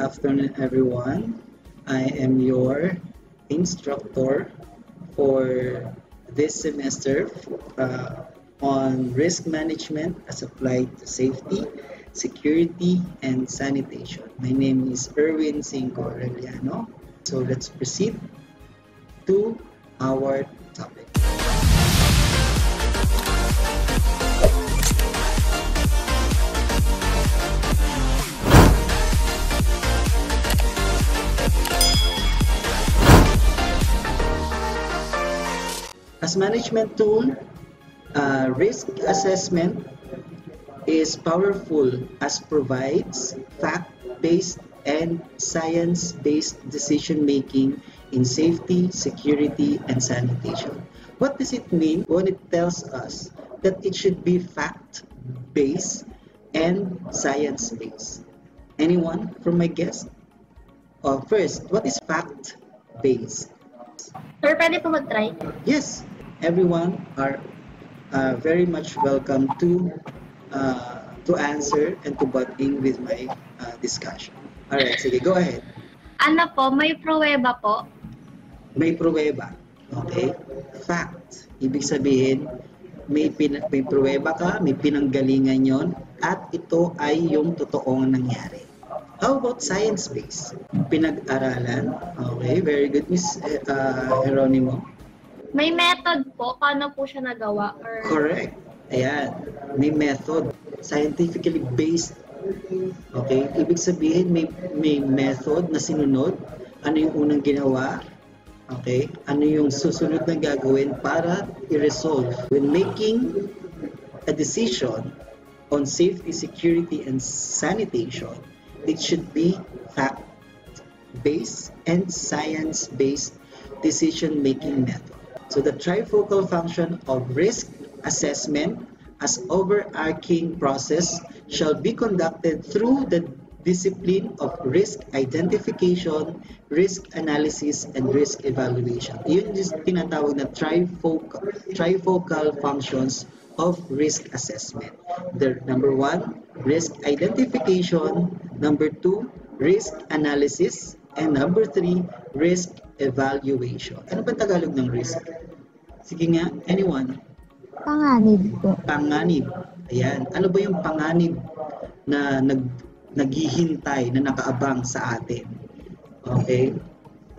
afternoon, everyone. I am your instructor for this semester on risk management as applied to safety, security, and sanitation. My name is Erwin Cinco Aureliano. So let's proceed to our topic. As management tool, risk assessment is powerful as provides fact-based and science-based decision-making in safety, security, and sanitation. What does it mean when it tells us that it should be fact-based and science-based? Anyone from my guest? First, what is fact-based? Sir, pwede po mag-try? Yes, everyone are very much welcome to answer and to butt in with my discussion. Alright, sige, go ahead. Ano po, may pruweba po? May pruweba. Okay? Fact. Ibig sabihin, may pruweba ka, may pinanggalingan yon, at ito ay yung totoong nangyari. How about science-based? Pinag-aralan. Okay, very good, Miss Geronimo. May method po, paano po siya nagawa? Or... Correct. Ayan, may method. Scientifically based. Okay, ibig sabihin may method na sinunod. Ano yung unang ginawa? Okay, ano yung susunod na gagawin para i-resolve? When making a decision on safety, security, and sanitation, it should be fact-based and science-based decision-making method. So the trifocal function of risk assessment as overarching process shall be conducted through the discipline of risk identification, risk analysis, and risk evaluation. Yun yung tinatawag na trifocal functions of risk assessment. Number 1, risk identification. Number 2, risk analysis. And number 3, risk evaluation. Ano ba Tagalog ng risk? Sige nga, anyone? Panganib po. Panganib. Ayan. Ano ba yung panganib na naghihintay, na nakaabang sa atin? Okay?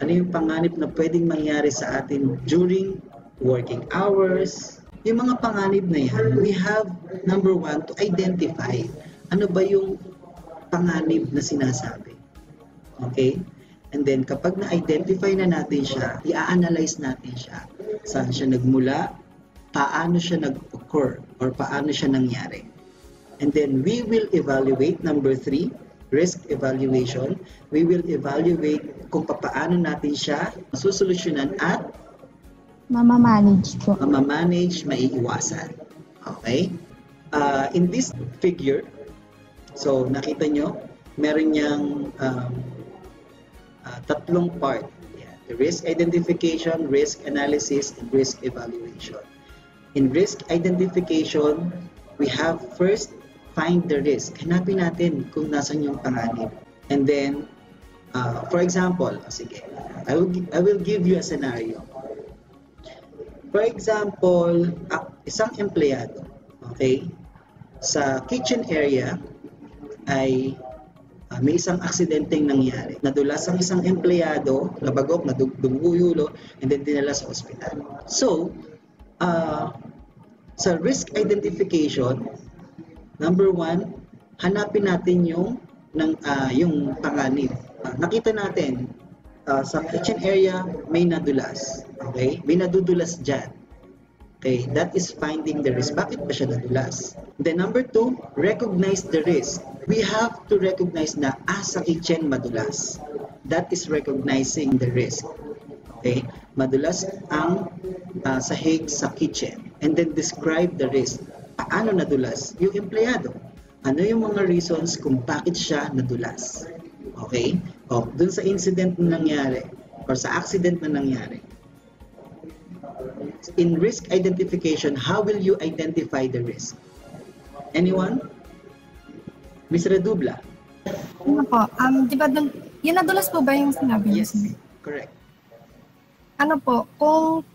Ano yung panganib na pwedeng mangyari sa atin during working hours? Yung mga panganib na yan, we have, number 1, to identify. Ano ba yung panganib na sinasabi? Okay? And then, kapag na-identify na natin siya, i-analyze natin siya. Saan siya nagmula, paano siya nag-occur, or paano siya nangyari. And then, we will evaluate, number 3, risk evaluation. We will evaluate kung paano natin siya susolusyonan at Mamamanage po. mamamanage, maiiwasan. Okay? In this figure, so nakita nyo, meron niyang tatlong part. Yeah. The risk identification, risk analysis, and risk evaluation. In risk identification, we have first, find the risk. Hanapin natin kung nasan yung panganib. And then, for example, sige, I will give you a scenario. For example, isang empleyado, okay, sa kitchen area ay may isang aksidenteng nangyari. Nadulas ang isang empleyado, nabagok, naduguyulo, and then dinala sa ospital. So, sa risk identification, number 1, hanapin natin yung panganib. Nakita natin, sa kitchen area, may nadulas. Okay? May nadudulas dyan. Okay? That is finding the risk. Bakit ba siya nadulas? Then number 2, recognize the risk. We have to recognize na sa kitchen madulas. That is recognizing the risk. Okay? Madulas ang sahig sa kitchen. And then describe the risk. Paano nadulas? Yung empleyado. Ano yung mga reasons kung bakit siya nadulas? Okay? Dun sa incident na nangyari or sa accident na nangyari. In risk identification, how will you identify the risk? Anyone? Ms. Redubla? Ano po, di ba dun, yung nadulas po ba yung sinabi niyo? Yes, correct. Ano po, kung,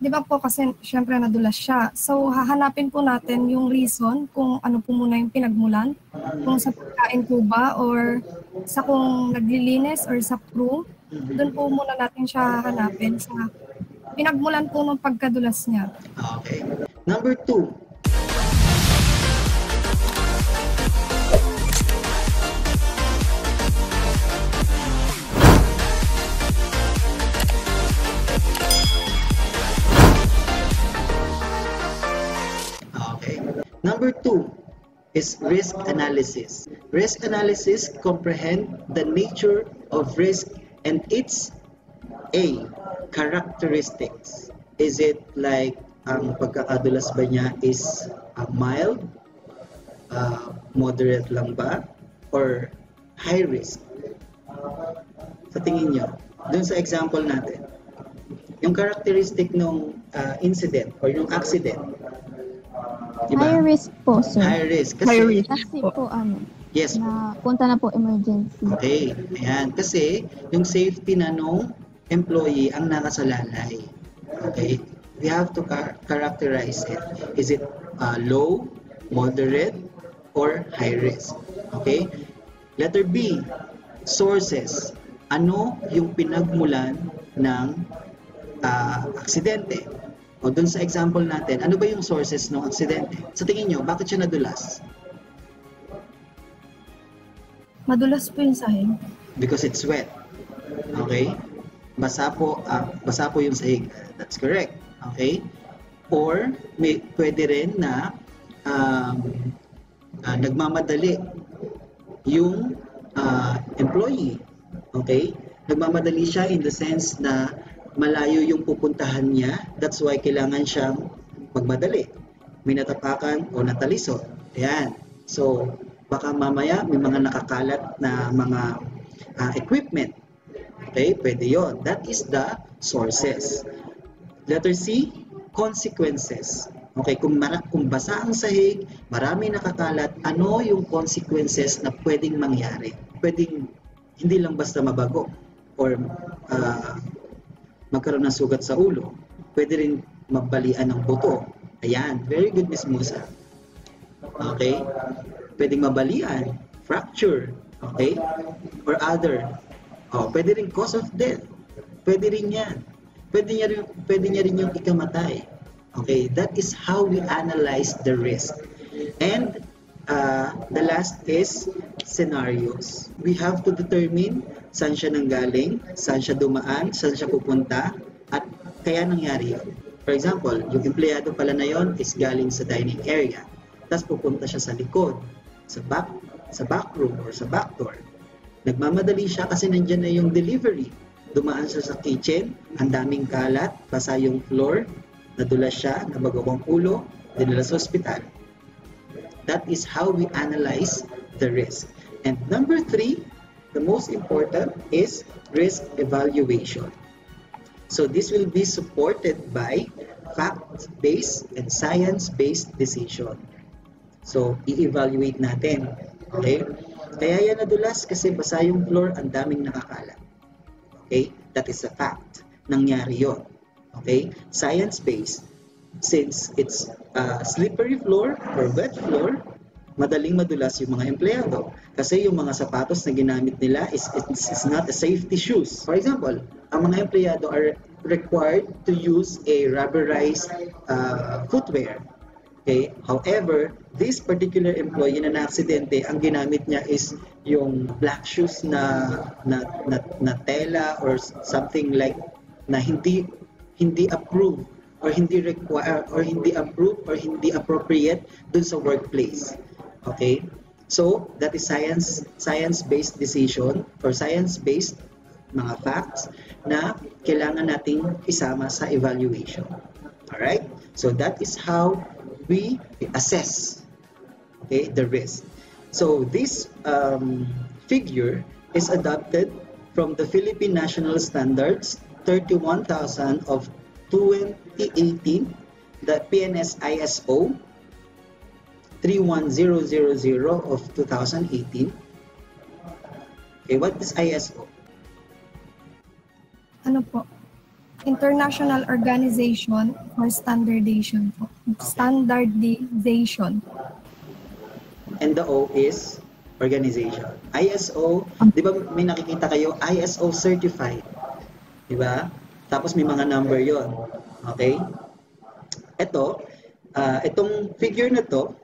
di ba po kasi syempre nadulas siya. So, hahanapin po natin yung reason kung ano po muna yung pinagmulan. Kung sa pagkain po ba or sa kung naglilinis or sa crew. Doon po muna natin siya hanapin sa pinagmulan po ng pagkadulas niya. Okay. Number 2. Number 2 is risk analysis. Risk analysis comprehend the nature of risk and its A, characteristics. Is it like ang pagkakadulas ba niya is mild, moderate lang ba, or high risk? Sa tingin nyo, dun sa example natin, yung characteristic ng incident or yung accident, diba? High risk po, sir. High risk. Kasi, High risk. Kasi po, yes. na punta na po emergency. Okay, ayan. Kasi yung safety na nung employee ang nakasalalay. Okay? We have to characterize it. Is it low, moderate, or high risk? Okay? Letter B, sources. Ano yung pinagmulan ng aksidente? O dun sa example natin, ano ba yung sources ng aksidente? Sa tingin nyo, bakit siya nadulas? Madulas po yung sahig. Because it's wet. Okay? Basa po yung sahig. That's correct. Okay? Or pwede rin na nagmamadali yung employee. Okay? Nagmamadali siya in the sense na malayo yung pupuntahan niya. That's why kailangan siyang magmadali. May natapakan o natalisod. Ayan. So, baka mamaya may mga nakakalat na mga equipment. Okay? Pwede yon. That is the sources. Letter C, consequences. Okay? Kung basa ang sahig, marami nakakalat, ano yung consequences na pwedeng mangyari? Pwedeng hindi lang basta mabago or magkaroon ng sugat sa ulo. Pwede rin mabalian ng buto. Ayan. Very good, Miss Musa. Okay? Pwedeng mabalian, fracture, okay? Or other. Pwede rin cause of death. Pwede rin yan. Pwede niya rin yung ikamatay. Okay? That is how we analyze the risk. And the last is scenarios. We have to determine saan siya nanggaling, saan siya dumaan, saan siya pupunta, at kaya nangyari yun. For example, yung empleyado pala na yon is galing sa dining area. Tapos pupunta siya sa likod, sa back room or sa back door. Nagmamadali siya kasi nandyan na yung delivery. Dumaan siya sa kitchen, ang daming kalat, basa yung floor, nadulas siya, nabagawang ulo, dinala sa ospital. That is how we analyze the risk. And number 3, the most important is risk evaluation. So this will be supported by fact-based and science-based decision. So i-evaluate natin. Okay? Kaya yan nadulas kasi basa yung floor, ang daming nakakalat. Okay? That is a fact. Nangyari yun. Okay? Science-based. Since it's slippery floor or wet floor, madaling madulas yung mga empleyado. Kasi yung mga sapatos na ginamit nila is not a safety shoes. For example, ang mga empleyado are required to use a rubberized footwear. Okay? However, this particular employee na na-aksidente, ang ginamit niya is yung black shoes na tela or something like na hindi approved or hindi require or hindi approved or hindi appropriate dun sa workplace. Okay? So, that is science-based decision or science-based mga facts na kailangan nating isama sa evaluation. Alright? So, that is how we assess, okay, the risk. So, this figure is adopted from the Philippine National Standards 31,000 of 2018, the PNS ISO 31000 of 2018, Okay, what is ISO? Ano po? International Organization for Standardization po. Standardization. And the O is organization. ISO, di ba may nakikita kayo, ISO certified. Di ba? Tapos may mga number yon. Okay? Ito, itong figure na to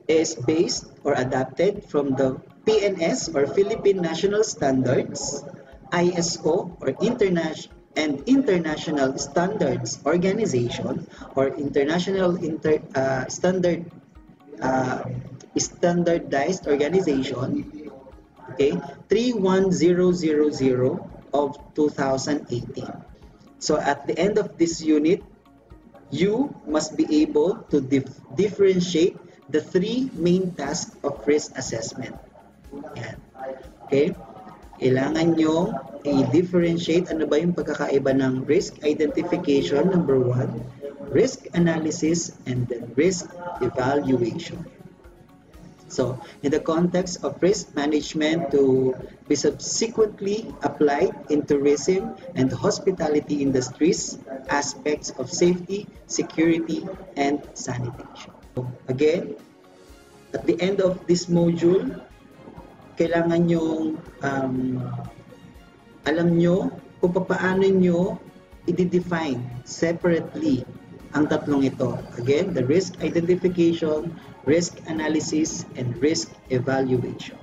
is based or adapted from the PNS or Philippine National Standards, ISO or International Standards Organization or International Standardized Organization, okay, 31000 of 2018. So at the end of this unit, you must be able to differentiate the three main tasks of risk assessment. Yan. Okay? Kailangan nyo i-differentiate ano ba yung pagkakaiba ng risk identification, number 1, risk analysis, and then risk evaluation. So, in the context of risk management to be subsequently applied in tourism and hospitality industries, aspects of safety, security, and sanitation. So, again, at the end of this module, kailangan nyong alam nyo kung paano nyo i-define separately ang tatlong ito. Again, the risk identification, risk analysis, and risk evaluation.